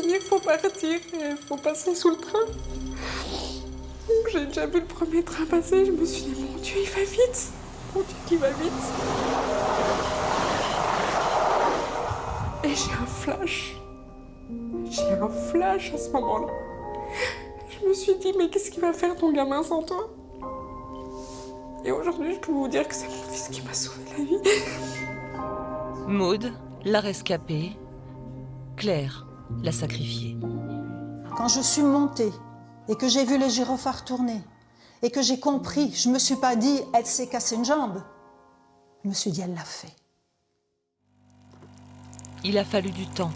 venir, faut partir, il faut passer sous le train. Donc, j'ai déjà vu le premier train passer, je me suis dit, mon Dieu, il va vite. Mon Dieu, qu'il va vite. Et j'ai un flash. J'ai un flash à ce moment-là. Je me suis dit, mais qu'est-ce qu'il va faire ton gamin sans toi? Et aujourd'hui, je peux vous dire que c'est mon fils qui m'a sauvé la vie. Maud, la rescapée. Claire, la sacrifiée. Quand je suis montée et que j'ai vu les gyrophares tourner et que j'ai compris, je ne me suis pas dit « elle s'est cassée une jambe ». Je me suis dit « elle l'a fait ». Il a fallu du temps,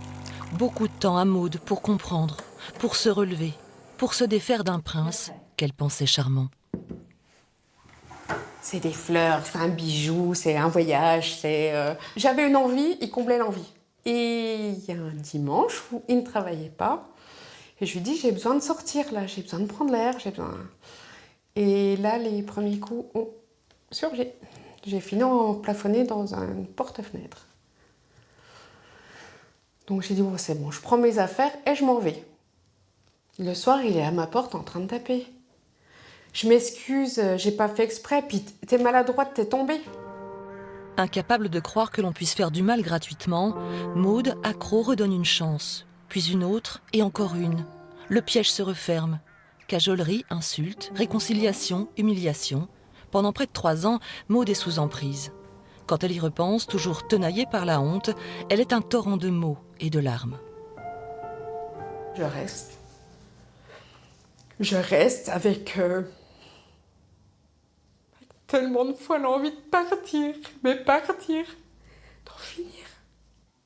beaucoup de temps à Maud pour comprendre, pour se relever, pour se défaire d'un prince qu'elle pensait charmant. C'est des fleurs, c'est un bijou, c'est un voyage, J'avais une envie, il comblait l'envie. Et il y a un dimanche où il ne travaillait pas. Et je lui dis, j'ai besoin de sortir là, j'ai besoin de prendre l'air, j'ai besoin... Et là, les premiers coups ont surgi. J'ai fini en plafonné dans un porte-fenêtre. Donc j'ai dit, oh, c'est bon, je prends mes affaires et je m'en vais. Le soir, il est à ma porte en train de taper. Je m'excuse, j'ai pas fait exprès, puis t'es maladroite, t'es tombée. Incapable de croire que l'on puisse faire du mal gratuitement, Maud, accro, redonne une chance, puis une autre et encore une. Le piège se referme. Cajolerie, insultes, réconciliation, humiliation. Pendant près de 3 ans, Maud est sous emprise. Quand elle y repense, toujours tenaillée par la honte, elle est un torrent de mots et de larmes. Je reste. Je reste avec tellement de fois l'envie de partir, mais partir, d'en finir.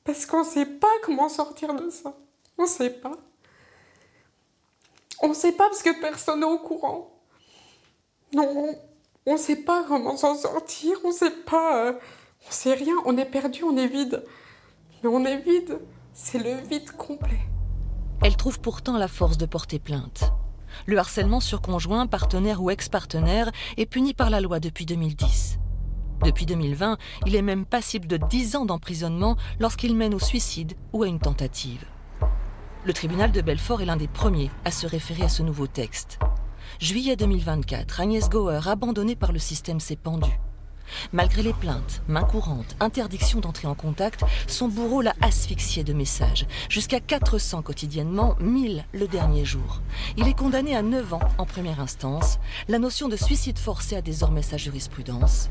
Parce qu'on sait pas comment sortir de ça. On sait pas. On sait pas parce que personne n'est au courant. Non, on sait pas comment s'en sortir, on sait pas... on sait rien, on est perdu, on est vide. Mais on est vide, c'est le vide complet. Elle trouve pourtant la force de porter plainte. Le harcèlement sur conjoint, partenaire ou ex-partenaire est puni par la loi depuis 2010. Depuis 2020, il est même passible de 10 ans d'emprisonnement lorsqu'il mène au suicide ou à une tentative. Le tribunal de Belfort est l'un des premiers à se référer à ce nouveau texte. Juillet 2024, Agnès Goer, abandonnée par le système, s'est pendue. Malgré les plaintes, mains courantes, interdiction d'entrer en contact, son bourreau l'a asphyxiée de messages. Jusqu'à 400 quotidiennement, 1000 le dernier jour. Il est condamné à 9 ans en première instance. La notion de suicide forcé a désormais sa jurisprudence.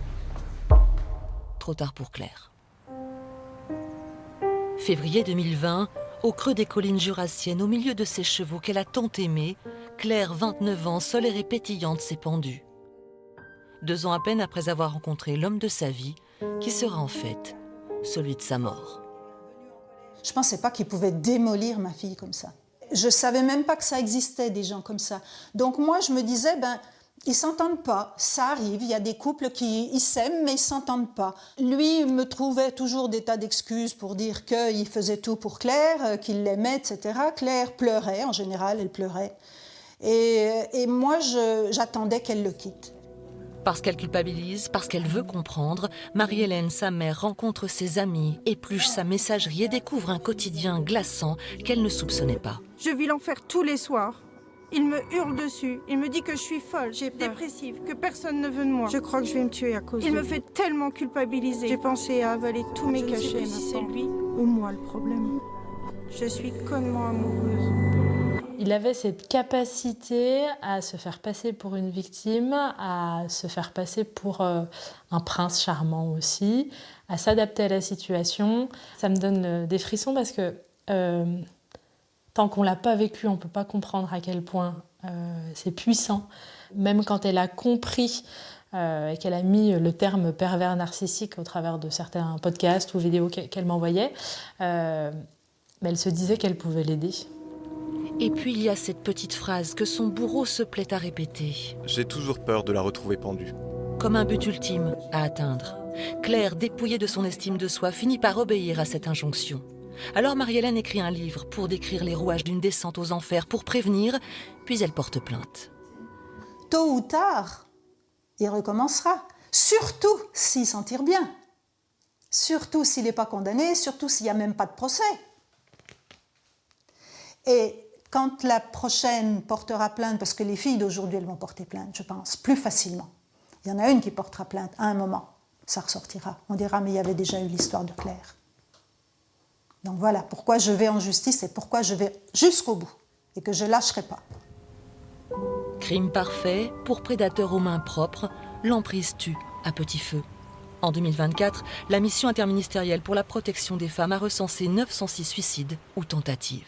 Trop tard pour Claire. Février 2020, au creux des collines jurassiennes, au milieu de ses chevaux qu'elle a tant aimés, Claire, 29 ans, solaire et pétillante, s'est pendue. 2 ans à peine après avoir rencontré l'homme de sa vie, qui sera en fait celui de sa mort. Je ne pensais pas qu'il pouvait démolir ma fille comme ça. Je ne savais même pas que ça existait, des gens comme ça. Donc moi, je me disais, ils ne s'entendent pas. Ça arrive, il y a des couples qui s'aiment, mais ils ne s'entendent pas. Lui me trouvait toujours des tas d'excuses pour dire qu'il faisait tout pour Claire, qu'il l'aimait, etc. Claire pleurait, en général, elle pleurait. Et moi, j'attendais qu'elle le quitte. Parce qu'elle culpabilise, parce qu'elle veut comprendre, Marie-Hélène, sa mère, rencontre ses amis, épluche sa messagerie et découvre un quotidien glaçant qu'elle ne soupçonnait pas. Je vis l'enfer tous les soirs. Il me hurle dessus, il me dit que je suis folle, dépressive, que personne ne veut de moi. Je crois que je vais me tuer à cause de lui. Il me fait tellement culpabiliser. J'ai pensé à avaler tous mes cachets. Je ne sais plus si c'est lui ou moi le problème. Je suis connement amoureuse. Il avait cette capacité à se faire passer pour une victime, à se faire passer pour un prince charmant aussi, à s'adapter à la situation. Ça me donne des frissons parce que tant qu'on ne l'a pas vécu, on ne peut pas comprendre à quel point c'est puissant. Même quand elle a compris et qu'elle a mis le terme pervers narcissique au travers de certains podcasts ou vidéos qu'elle m'envoyait, elle se disait qu'elle pouvait l'aider. Et puis il y a cette petite phrase que son bourreau se plaît à répéter. J'ai toujours peur de la retrouver pendue. Comme un but ultime à atteindre. Claire, dépouillée de son estime de soi, finit par obéir à cette injonction. Alors Marie-Hélène écrit un livre pour décrire les rouages d'une descente aux enfers, pour prévenir, puis elle porte plainte. Tôt ou tard, il recommencera. Surtout s'il s'en tire bien. Surtout s'il n'est pas condamné, surtout s'il n'y a même pas de procès. Et quand la prochaine portera plainte, parce que les filles d'aujourd'hui, elles vont porter plainte, je pense, plus facilement. Il y en a une qui portera plainte à un moment, ça ressortira. On dira, mais il y avait déjà eu l'histoire de Claire. Donc voilà, pourquoi je vais en justice et pourquoi je vais jusqu'au bout et que je ne lâcherai pas. Crime parfait, pour prédateurs aux mains propres, l'emprise tue à petit feu. En 2024, la mission interministérielle pour la protection des femmes a recensé 906 suicides ou tentatives.